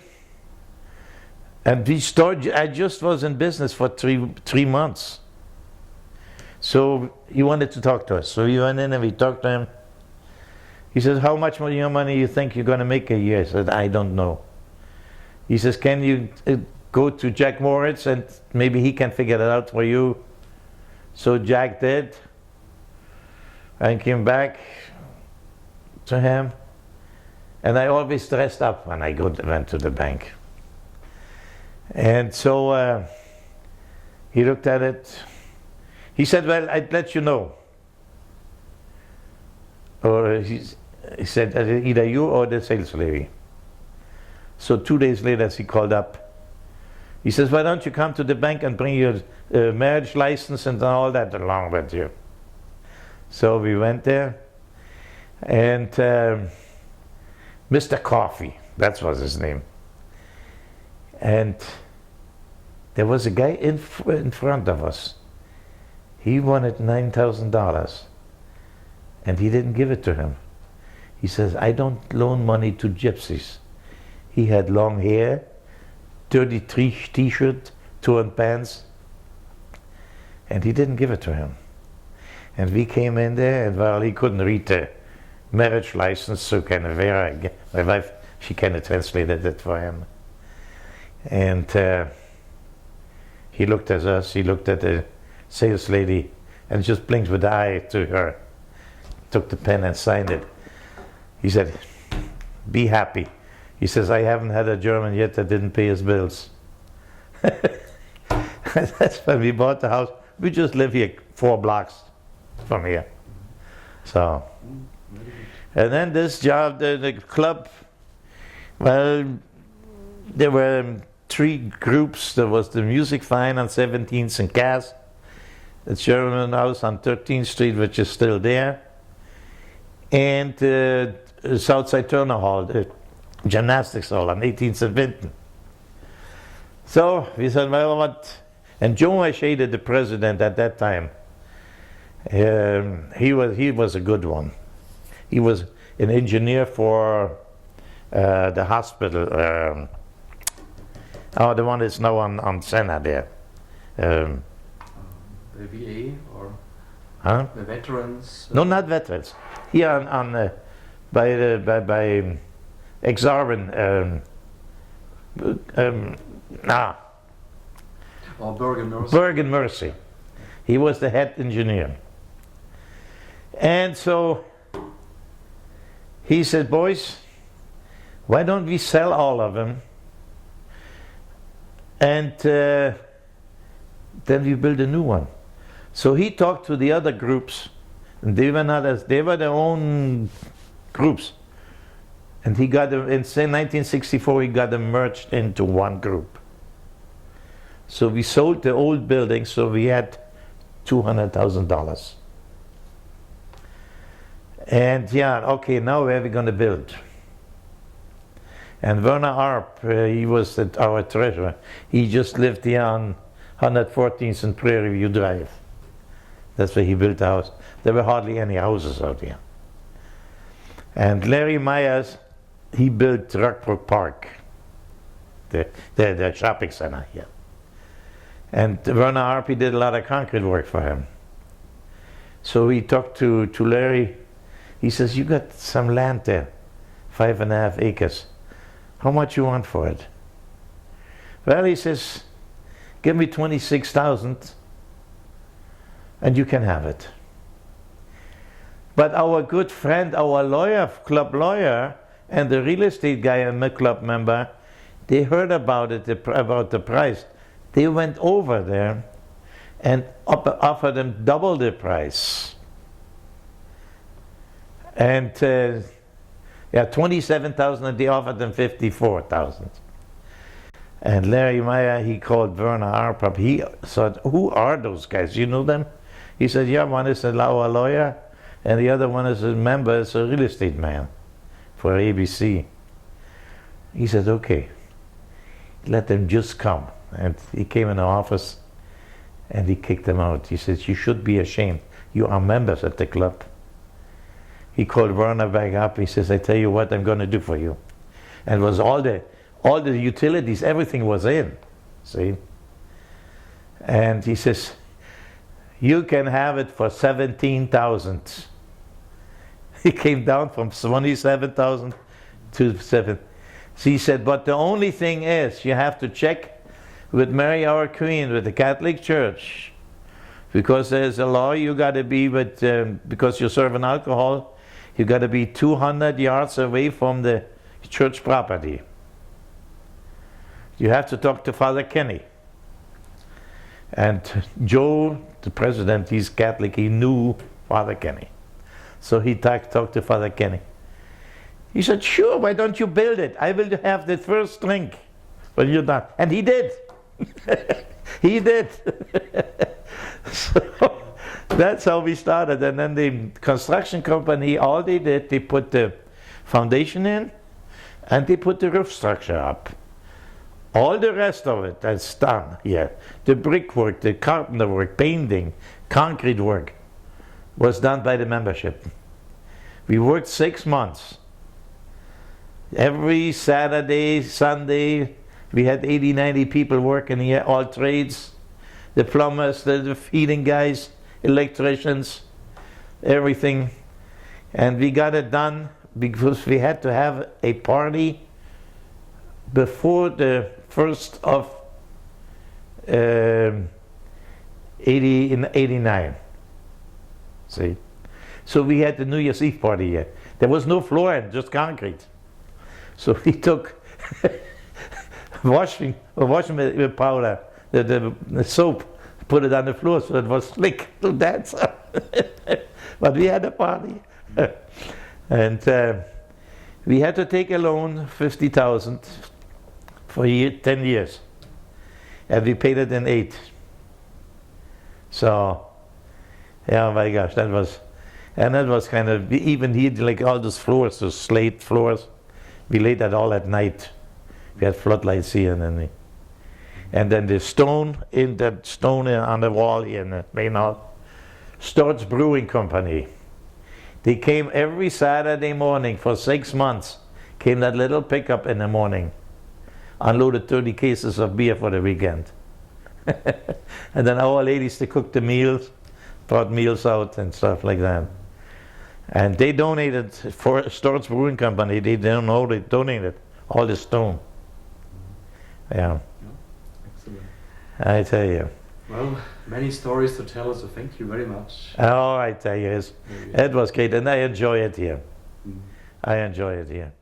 And we started, I just was in business for three months. So he wanted to talk to us. So we went in and we talked to him. He says, how much more your money you think you're going to make a year? I said, I don't know. He says, can you go to Jack Moritz and maybe he can figure that out for you? So Jack did. I came back to him. And I always dressed up when I went to the bank. And so he looked at it. He said, well, I'd let you know. Or he said, either you or the sales lady. So 2 days later, he called up. He says, why don't you come to the bank and bring your marriage license and all that along with you? So we went there. And Mr. Coffee, that was his name. And there was a guy in front of us. He wanted $9,000, and he didn't give it to him. He says, I don't loan money to gypsies. He had long hair, dirty t-shirt, torn pants, and he didn't give it to him. And we came in there, and well, he couldn't read the marriage license, so my wife, she kind of translated it for him. And he looked at us, he looked at the sales lady, and just blinked with the eye to her, took the pen and signed it. He said, be happy. He says, I haven't had a German yet that didn't pay his bills. That's when we bought the house. We just live here 4 blocks from here. So, and then this job, the club, well, there were 3 groups. There was the Music Fine on 17th and Cass, the German House on 13th Street, which is still there, and Southside Turner Hall, the gymnastics hall on 18th and Vinton. So we said, well, what? And Joe Machete, the president at that time, he was a good one. He was an engineer for the hospital. The one that's now on Senna there. The VA or the veterans? No, not veterans. Here on by Exarban. Or Bergen Mercy. Bergen Mercy. He was the head engineer. And so he said, boys, why don't we sell all of them And then we built a new one. So he talked to the other groups, and they were not as, they were their own groups. And he got them, in say 1964, he got them merged into one group. So we sold the old building, so we had $200,000. And yeah, okay, now where are we going to build? And Werner Arp, he was our treasurer. He just lived here on 114th and Prairie View Drive. That's where he built the house. There were hardly any houses out here. And Larry Myers, he built Rockbrook Park, the shopping center here. And Werner Arp, he did a lot of concrete work for him. So he talked to Larry. He says, you got some land there, 5.5 acres. How much you want for it? Well, he says, give me 26,000 and you can have it. But our good friend, our lawyer, club lawyer, and the real estate guy and the club member, they heard about it, about the price. They went over there and offered them double the price. And yeah, 27,000, and they offered them 54,000. And Larry Meyer, he called Werner Arp up. He said, who are those guys? You know them? He said, yeah, one is our lawyer, and the other one is a member, is a real estate man for ABC. He said, okay, let them just come. And he came in the office, and he kicked them out. He said, you should be ashamed. You are members at the club. He called Werner back up. He says, I tell you what I'm going to do for you. And it was all the utilities, everything was in, see? And he says, you can have it for 17,000. He came down from 27,000 to 7. So he said, but the only thing is, you have to check with Mary Our Queen, with the Catholic Church, because there's a law you got to be with, because you're serving alcohol, you got to be 200 yards away from the church property. You have to talk to Father Kenny. And Joe, the president, he's Catholic, he knew Father Kenny. So he talked to Father Kenny. He said, sure, why don't you build it? I will have the first drink when you're done. And he did. He did. So that's how we started. And then the construction company, all they did, they put the foundation in and they put the roof structure up. All the rest of it that's done here, the brickwork, the carpenter work, painting, concrete work, was done by the membership. We worked 6 months. Every Saturday, Sunday, we had 80, 90 people working here, all trades, the plumbers, the feeding guys, electricians, everything. And we got it done because we had to have a party before the 1st of 89. See? So we had the New Year's Eve party here. There was no floor, just concrete. So we took washing with powder, the soap, put it on the floor so it was slick to dance. But we had a party. And we had to take a loan, 50,000 for 10 years. And we paid it in 8. So, yeah, my gosh, that was kind of, even here, like all those floors, those slate floors, we laid that all at night. We had floodlights here, and then the stone on the wall here in the main hall, Storch Brewing Company. They came every Saturday morning for 6 months. Came that little pickup in the morning, unloaded 30 cases of beer for the weekend. And then our ladies, they cooked the meals, brought meals out and stuff like that. And they donated for Storch Brewing Company. They donated all the stone. Yeah. Excellent. I tell you. Well, many stories to tell, so thank you very much. Oh, I tell you, it was great, and I enjoy it here. I enjoy it here.